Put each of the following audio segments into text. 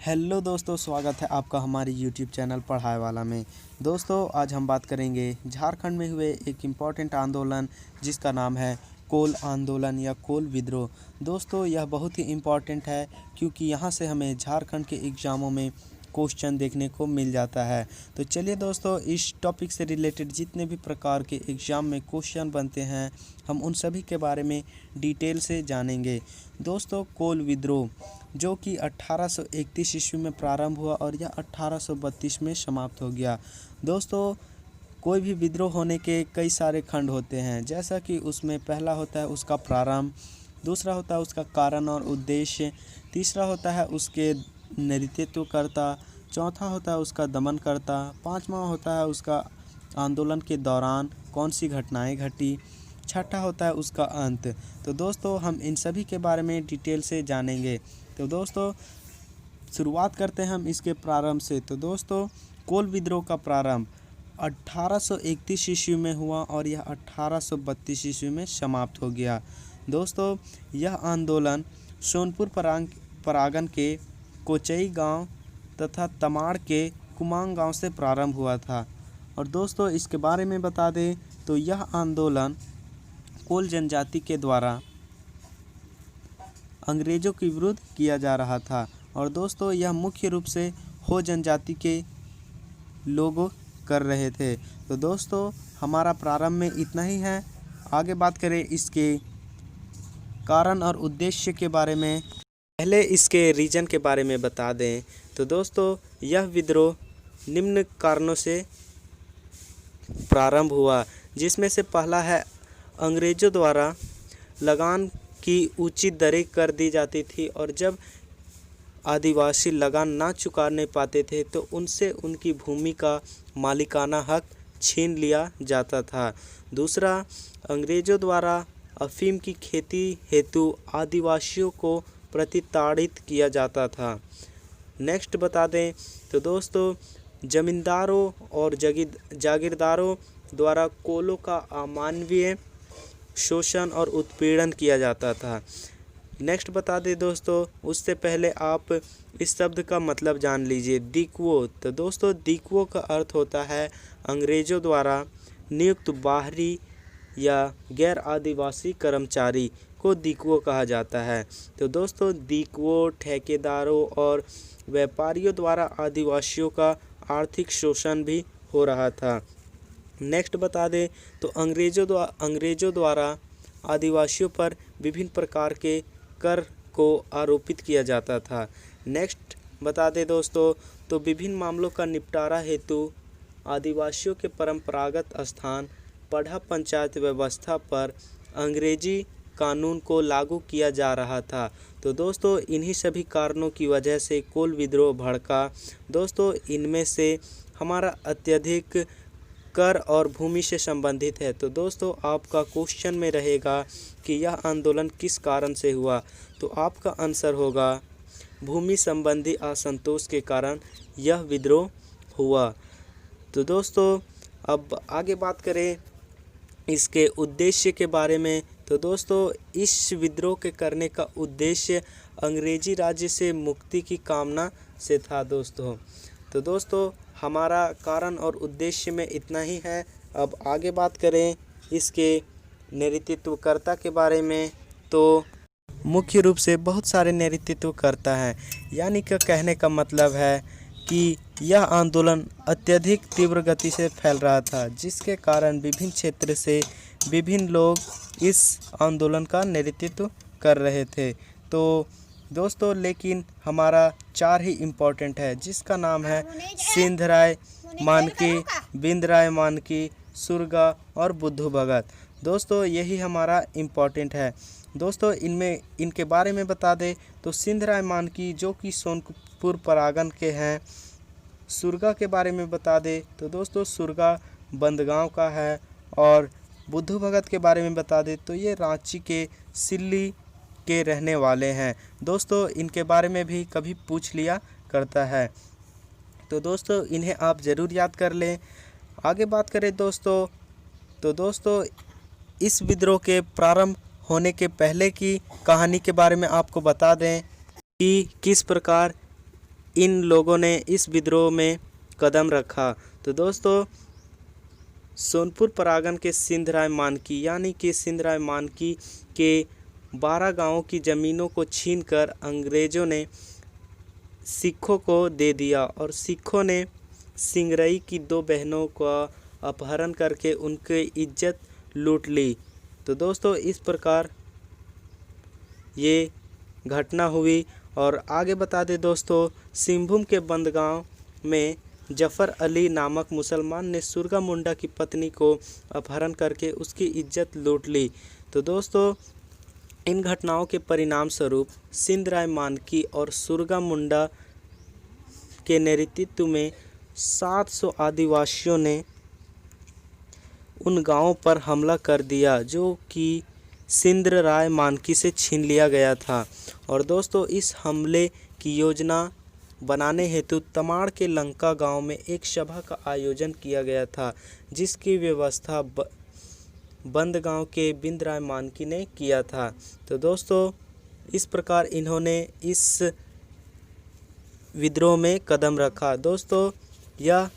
Hello दोस्तों, स्वागत है आपका हमारे यूट्यूब चैनल पढ़ाई वाला में। दोस्तों आज हम बात करेंगे झारखंड में हुए एक इम्पॉर्टेंट आंदोलन जिसका नाम है कोल आंदोलन या कोल विद्रोह। दोस्तों यह बहुत ही इम्पॉर्टेंट है क्योंकि यहाँ से हमें झारखंड के एग्ज़ामों में क्वेश्चन देखने को मिल जाता है। तो चलिए दोस्तों, इस टॉपिक से रिलेटेड जितने भी प्रकार के एग्ज़ाम में क्वेश्चन बनते हैं हम उन सभी के बारे में डिटेल से जानेंगे। दोस्तों कोल विद्रोह जो कि 1831 ईस्वी में प्रारंभ हुआ और यह 1832 में समाप्त हो गया। दोस्तों कोई भी विद्रोह होने के कई सारे खंड होते हैं, जैसा कि उसमें पहला होता है उसका प्रारंभ, दूसरा होता है उसका कारण और उद्देश्य, तीसरा होता है उसके नेतृत्वकर्ता, चौथा होता है उसका दमनकर्ता, पांचवा होता है उसका आंदोलन के दौरान कौन सी घटनाएं घटी, छठा होता है उसका अंत। तो दोस्तों हम इन सभी के बारे में डिटेल से जानेंगे। तो दोस्तों शुरुआत करते हैं हम इसके प्रारंभ से। तो दोस्तों कोल विद्रोह का प्रारंभ 1831 ईस्वी में हुआ और यह 1832 ईस्वी में समाप्त हो गया। दोस्तों यह आंदोलन सोनपुर परागन के कोचई गांव तथा तमाड़ के कुमांग गांव से प्रारंभ हुआ था। और दोस्तों इसके बारे में बता दें तो यह आंदोलन कोल जनजाति के द्वारा अंग्रेज़ों के विरुद्ध किया जा रहा था। और दोस्तों यह मुख्य रूप से हो जनजाति के लोग कर रहे थे। तो दोस्तों हमारा प्रारंभ में इतना ही है। आगे बात करें इसके कारण और उद्देश्य के बारे में। पहले इसके रीजन के बारे में बता दें तो दोस्तों यह विद्रोह निम्न कारणों से प्रारंभ हुआ, जिसमें से पहला है अंग्रेज़ों द्वारा लगान की उचित दरें कर दी जाती थी और जब आदिवासी लगान ना चुकाने पाते थे तो उनसे उनकी भूमि का मालिकाना हक छीन लिया जाता था। दूसरा, अंग्रेज़ों द्वारा अफीम की खेती हेतु आदिवासियों को प्रतिताड़ित किया जाता था। नेक्स्ट बता दें तो दोस्तों जमींदारों और जागीरदारों द्वारा कोलों का अमानवीय शोषण और उत्पीड़न किया जाता था। नेक्स्ट बता दें दोस्तों, उससे पहले आप इस शब्द का मतलब जान लीजिए दीकुओ। तो दोस्तों दीकुओ का अर्थ होता है अंग्रेज़ों द्वारा नियुक्त बाहरी या गैर आदिवासी कर्मचारी को दीकुओ कहा जाता है। तो दोस्तों दीकुओ ठेकेदारों और व्यापारियों द्वारा आदिवासियों का आर्थिक शोषण भी हो रहा था। नेक्स्ट बता दें तो अंग्रेज़ों द्वारा आदिवासियों पर विभिन्न प्रकार के कर को आरोपित किया जाता था। नेक्स्ट बता दें दोस्तों तो विभिन्न मामलों का निपटारा हेतु आदिवासियों के परंपरागत स्थान पढ़ा पंचायत व्यवस्था पर अंग्रेजी कानून को लागू किया जा रहा था। तो दोस्तों इन्हीं सभी कारणों की वजह से कोल विद्रोह भड़का। दोस्तों इनमें से हमारा अत्यधिक कर और भूमि से संबंधित है। तो दोस्तों आपका क्वेश्चन में रहेगा कि यह आंदोलन किस कारण से हुआ, तो आपका आंसर होगा भूमि संबंधी असंतोष के कारण यह विद्रोह हुआ। तो दोस्तों अब आगे बात करें इसके उद्देश्य के बारे में। तो दोस्तों इस विद्रोह के करने का उद्देश्य अंग्रेजी राज्य से मुक्ति की कामना से था दोस्तों। तो दोस्तों हमारा कारण और उद्देश्य में इतना ही है। अब आगे बात करें इसके नेतृत्वकर्ता के बारे में। तो मुख्य रूप से बहुत सारे नेतृत्वकर्ता हैं, यानी कि कहने का मतलब है कि यह आंदोलन अत्यधिक तीव्र गति से फैल रहा था, जिसके कारण विभिन्न क्षेत्र से विभिन्न लोग इस आंदोलन का नेतृत्व कर रहे थे। तो दोस्तों लेकिन हमारा चार ही इम्पोर्टेंट है, जिसका नाम है सिंधराय मानकी, बिंदराय मानकी, सुरगा और बुद्धू भगत। दोस्तों यही हमारा इम्पोर्टेंट है। दोस्तों इनके बारे में बता दें तो सिंधराय मानकी जो कि सोनपुर परागन के हैं। सुरगा के बारे में बता दें तो दोस्तों सुरगा बंदगांव का है। और बुद्धू भगत के बारे में बता दें तो ये रांची के सिल्ली के रहने वाले हैं। दोस्तों इनके बारे में भी कभी पूछ लिया करता है, तो दोस्तों इन्हें आप ज़रूर याद कर लें। आगे बात करें दोस्तों तो दोस्तों इस विद्रोह के प्रारंभ होने के पहले की कहानी के बारे में आपको बता दें कि किस प्रकार इन लोगों ने इस विद्रोह में कदम रखा। तो दोस्तों सोनपुर परागण के सिंधराय मानकी यानी कि सिंधराय मानकी के 12 गांवों की ज़मीनों को छीनकर अंग्रेज़ों ने सिखों को दे दिया और सिखों ने सिंगरई की 2 बहनों का अपहरण करके उनकी इज्जत लूट ली। तो दोस्तों इस प्रकार ये घटना हुई। और आगे बता दें दोस्तों, सिंहभूम के बंदगांव में जफ़र अली नामक मुसलमान ने सुरगा मुंडा की पत्नी को अपहरण करके उसकी इज्जत लूट ली। तो दोस्तों इन घटनाओं के परिणाम स्वरूप सिंधराय मानकी और सुरगा मुंडा के नेतृत्व में 700 आदिवासियों ने उन गांवों पर हमला कर दिया जो कि सिंधराय मानकी से छीन लिया गया था। और दोस्तों इस हमले की योजना बनाने हेतु तमाड़ के लंका गांव में एक सभा का आयोजन किया गया था, जिसकी व्यवस्था बंदगांव के बिंदराय मानकी ने किया था। तो दोस्तों इस प्रकार इन्होंने इस विद्रोह में कदम रखा। दोस्तों यह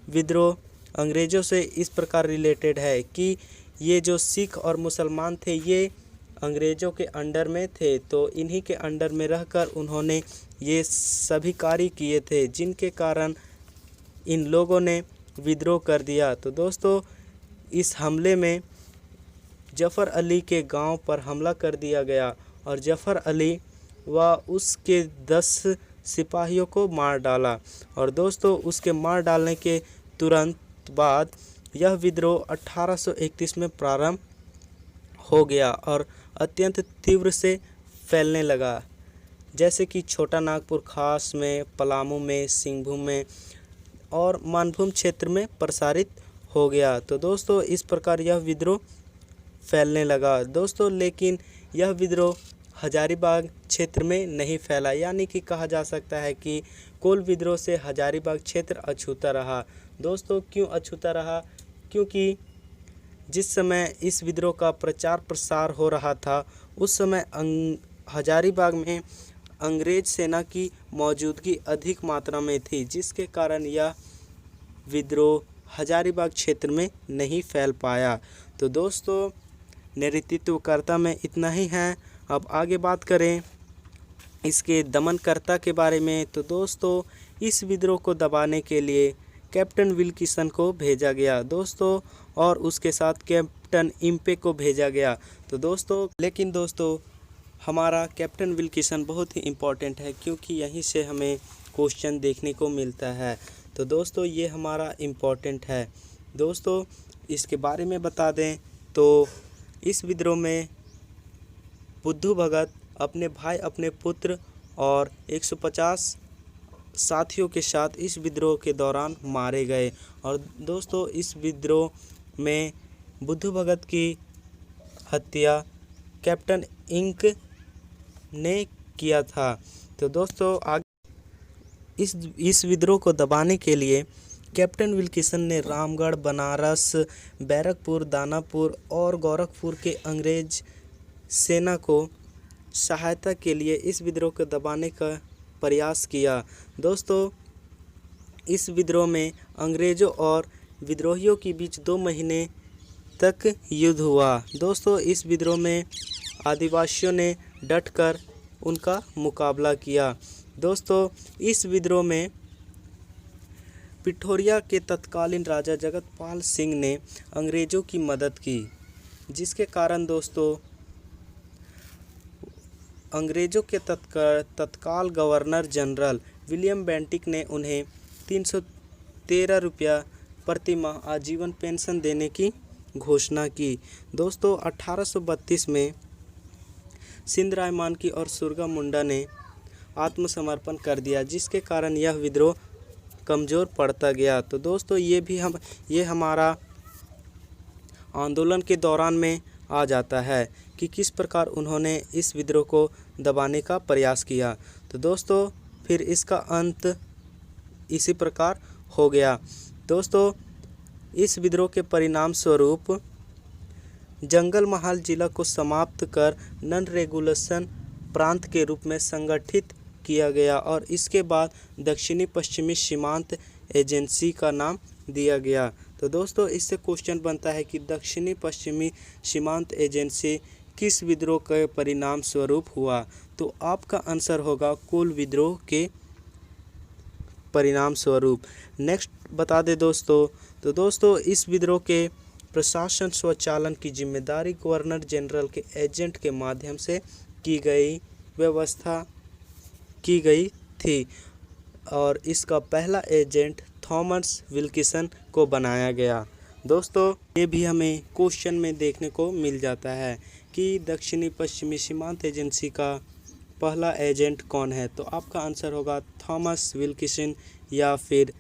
विद्रोह अंग्रेज़ों से इस प्रकार रिलेटेड है कि ये जो सिख और मुसलमान थे ये अंग्रेज़ों के अंडर में थे, तो इन्हीं के अंडर में रहकर उन्होंने ये सभी कार्य किए थे, जिनके कारण इन लोगों ने विद्रोह कर दिया। तो दोस्तों इस हमले में जफ़र अली के गांव पर हमला कर दिया गया और जफ़र अली व उसके 10 सिपाहियों को मार डाला। और दोस्तों उसके मार डालने के तुरंत बाद यह विद्रोह 1831 में प्रारंभ हो गया और अत्यंत तीव्र से फैलने लगा, जैसे कि छोटा नागपुर खास में, पलामू में, सिंहभूम में और मानभूम क्षेत्र में प्रसारित हो गया। तो दोस्तों इस प्रकार यह विद्रोह फैलने लगा। दोस्तों लेकिन यह विद्रोह हजारीबाग क्षेत्र में नहीं फैला, यानी कि कहा जा सकता है कि कोल विद्रोह से हजारीबाग क्षेत्र अछूता रहा। दोस्तों क्यों अछूता रहा? क्योंकि जिस समय इस विद्रोह का प्रचार प्रसार हो रहा था उस समय हजारीबाग में अंग्रेज सेना की मौजूदगी अधिक मात्रा में थी, जिसके कारण यह विद्रोह हजारीबाग क्षेत्र में नहीं फैल पाया। तो दोस्तों नेतृत्वकर्ता में इतना ही है। अब आगे बात करें इसके दमनकर्ता के बारे में। तो दोस्तों इस विद्रोह को दबाने के लिए कैप्टन विल्किसन को भेजा गया दोस्तों, और उसके साथ कैप्टन इम्पे को भेजा गया। तो दोस्तों लेकिन दोस्तों हमारा कैप्टन विल्किसन बहुत ही इम्पोर्टेंट है, क्योंकि यहीं से हमें क्वेश्चन देखने को मिलता है। तो दोस्तों ये हमारा इम्पोर्टेंट है। दोस्तों इसके बारे में बता दें तो इस विद्रोह में बुद्धू भगत अपने भाई, अपने पुत्र और 150 साथियों के साथ इस विद्रोह के दौरान मारे गए। और दोस्तों इस विद्रोह में बुद्धू भगत की हत्या कैप्टन इंक ने किया था। तो दोस्तों आगे इस विद्रोह को दबाने के लिए कैप्टन विल्किसन ने रामगढ़, बनारस, बैरकपुर, दानापुर और गोरखपुर के अंग्रेज सेना को सहायता के लिए इस विद्रोह को दबाने का प्रयास किया। दोस्तों इस विद्रोह में अंग्रेज़ों और विद्रोहियों के बीच 2 महीने तक युद्ध हुआ। दोस्तों इस विद्रोह में आदिवासियों ने डटकर उनका मुकाबला किया। दोस्तों इस विद्रोह में पिठोरिया के तत्कालीन राजा जगतपाल सिंह ने अंग्रेज़ों की मदद की, जिसके कारण दोस्तों अंग्रेज़ों के तत्काल गवर्नर जनरल विलियम बेंटिक ने उन्हें 313 रुपया प्रति माह आजीवन पेंशन देने की घोषणा की। दोस्तों 1832 में सिंधराय मानकी और सुरगा मुंडा ने आत्मसमर्पण कर दिया, जिसके कारण यह विद्रोह कमज़ोर पड़ता गया। तो दोस्तों ये हमारा आंदोलन के दौरान में आ जाता है कि किस प्रकार उन्होंने इस विद्रोह को दबाने का प्रयास किया। तो दोस्तों फिर इसका अंत इसी प्रकार हो गया। दोस्तों इस विद्रोह के परिणाम स्वरूप जंगल महाल जिला को समाप्त कर नॉन रेगुलेशन प्रांत के रूप में संगठित किया गया और इसके बाद दक्षिणी पश्चिमी सीमांत एजेंसी का नाम दिया गया। तो दोस्तों इससे क्वेश्चन बनता है कि दक्षिणी पश्चिमी सीमांत एजेंसी किस विद्रोह के परिणाम स्वरूप हुआ। तो आपका आंसर होगा कोल विद्रोह के परिणाम स्वरूप। नेक्स्ट बता दें दोस्तों, तो दोस्तों इस विद्रोह के प्रशासन स्वचालन की जिम्मेदारी गवर्नर जनरल के एजेंट के माध्यम से की गई व्यवस्था की गई थी और इसका पहला एजेंट थॉमस विल्किसन को बनाया गया। दोस्तों ये भी हमें क्वेश्चन में देखने को मिल जाता है कि दक्षिणी पश्चिमी सीमांत एजेंसी का पहला एजेंट कौन है। तो आपका आंसर होगा थॉमस विल्किसन या फिर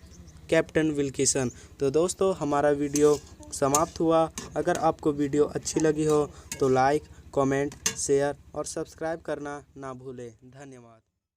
कैप्टन विल्किसन। तो दोस्तों हमारा वीडियो समाप्त हुआ। अगर आपको वीडियो अच्छी लगी हो तो लाइक, कमेंट, शेयर और सब्सक्राइब करना ना भूलें। धन्यवाद।